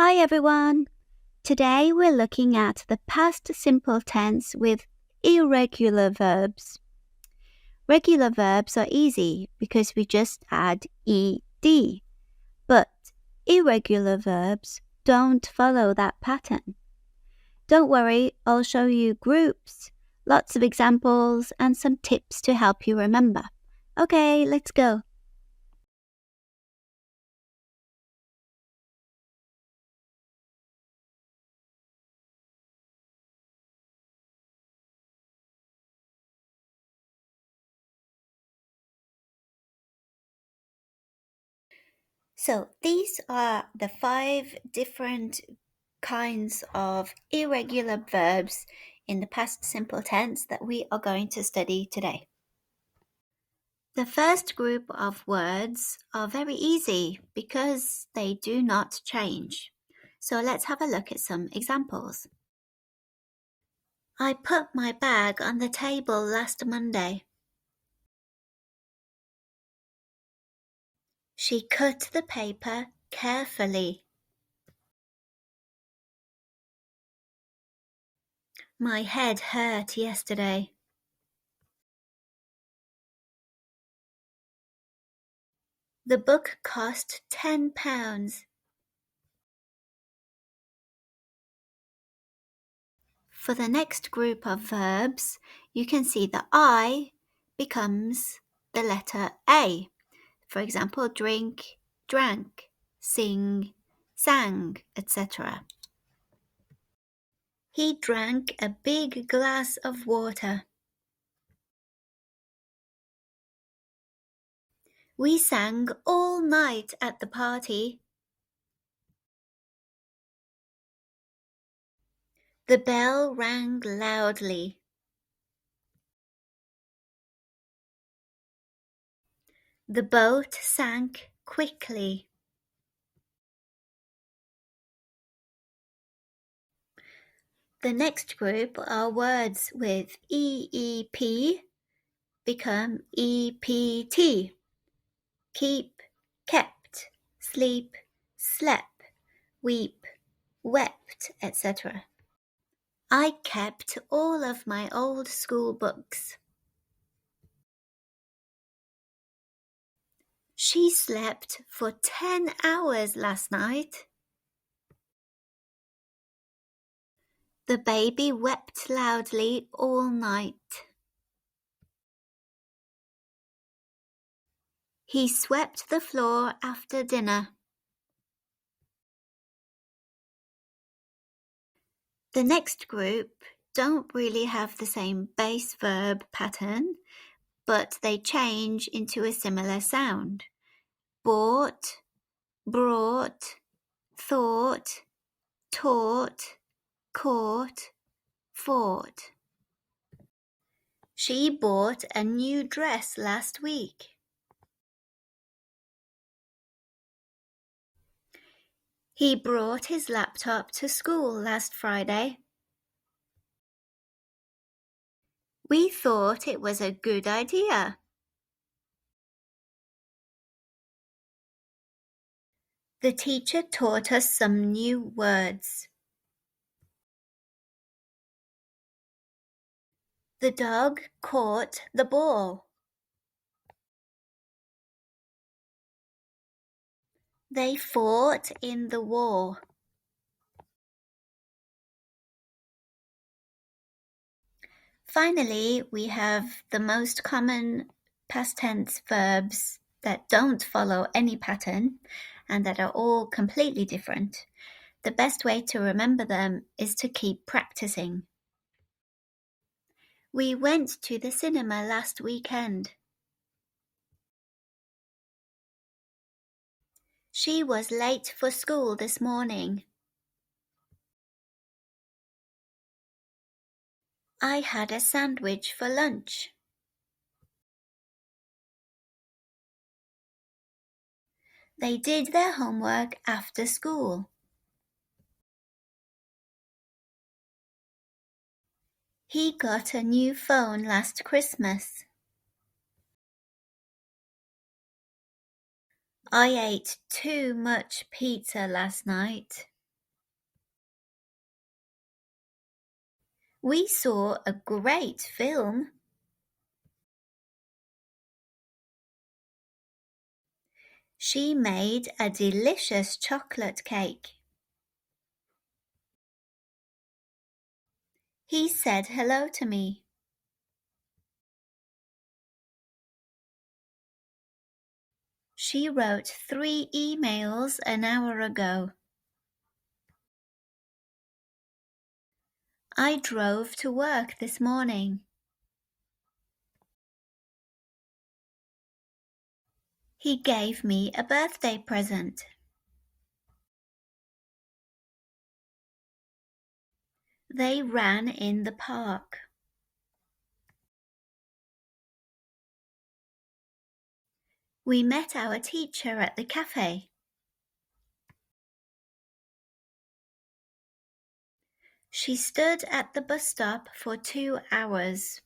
Hi everyone! Today we're looking at the past simple tense with irregular verbs. Regular verbs are easy because we just add ed, but irregular verbs don't follow that pattern. Don't worry, I'll show you groups, lots of examples, and some tips to help you remember. Okay, let's go. So these are the 5 different kinds of irregular verbs in the past simple tense that we are going to study today. The first group of words are very easy because they do not change. So let's have a look at some examples. I put my bag on the table last Monday. She cut the paper carefully. My head hurt yesterday. The book cost £10. For the next group of verbs, you can see the I becomes the letter A. For example, drink, drank, sing, sang, etc. He drank a big glass of water. We sang all night at the party. The bell rang loudly. The boat sank quickly. The next group are words with EEP become EPT. Keep, kept, sleep, slept, weep, wept, etc. I kept all of my old school books. She slept for 10 hours last night. The baby wept loudly all night. He swept the floor after dinner. The next group don't really have the same base verb pattern, but they change into a similar sound. Bought, brought, thought, taught, caught, fought. She bought a new dress last week. He brought his laptop to school last Friday. We thought it was a good idea. The teacher taught us some new words. The dog caught the ball. They fought in the war. Finally, we have the most common past tense verbs that don't follow any pattern and that are all completely different. The best way to remember them is to keep practicing. We went to the cinema last weekend. She was late for school this morning. I had a sandwich for lunch. They did their homework after school. He got a new phone last Christmas. I ate too much pizza last night. We saw a great film. She made a delicious chocolate cake. He said hello to me. She wrote 3 emails an hour ago. I drove to work this morning. He gave me a birthday present. They ran in the park. We met our teacher at the cafe. She stood at the bus stop for 2 hours.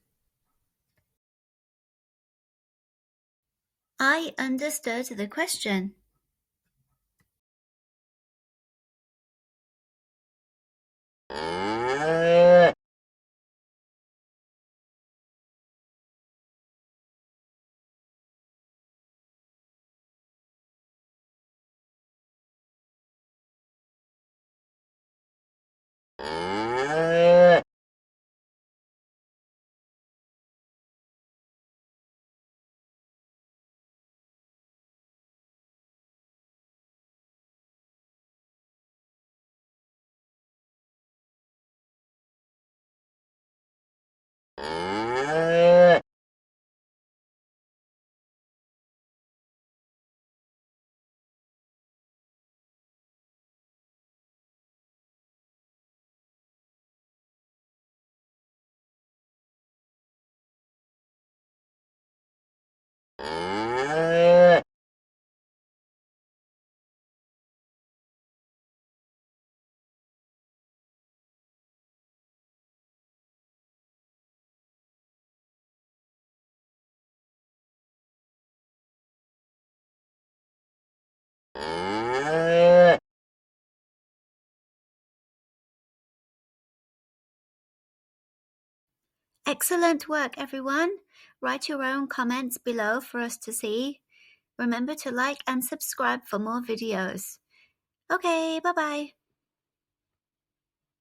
I understood the question. Excellent work, everyone. Write your own comments below for us to see. Remember to like and subscribe for more videos. Okay, bye-bye.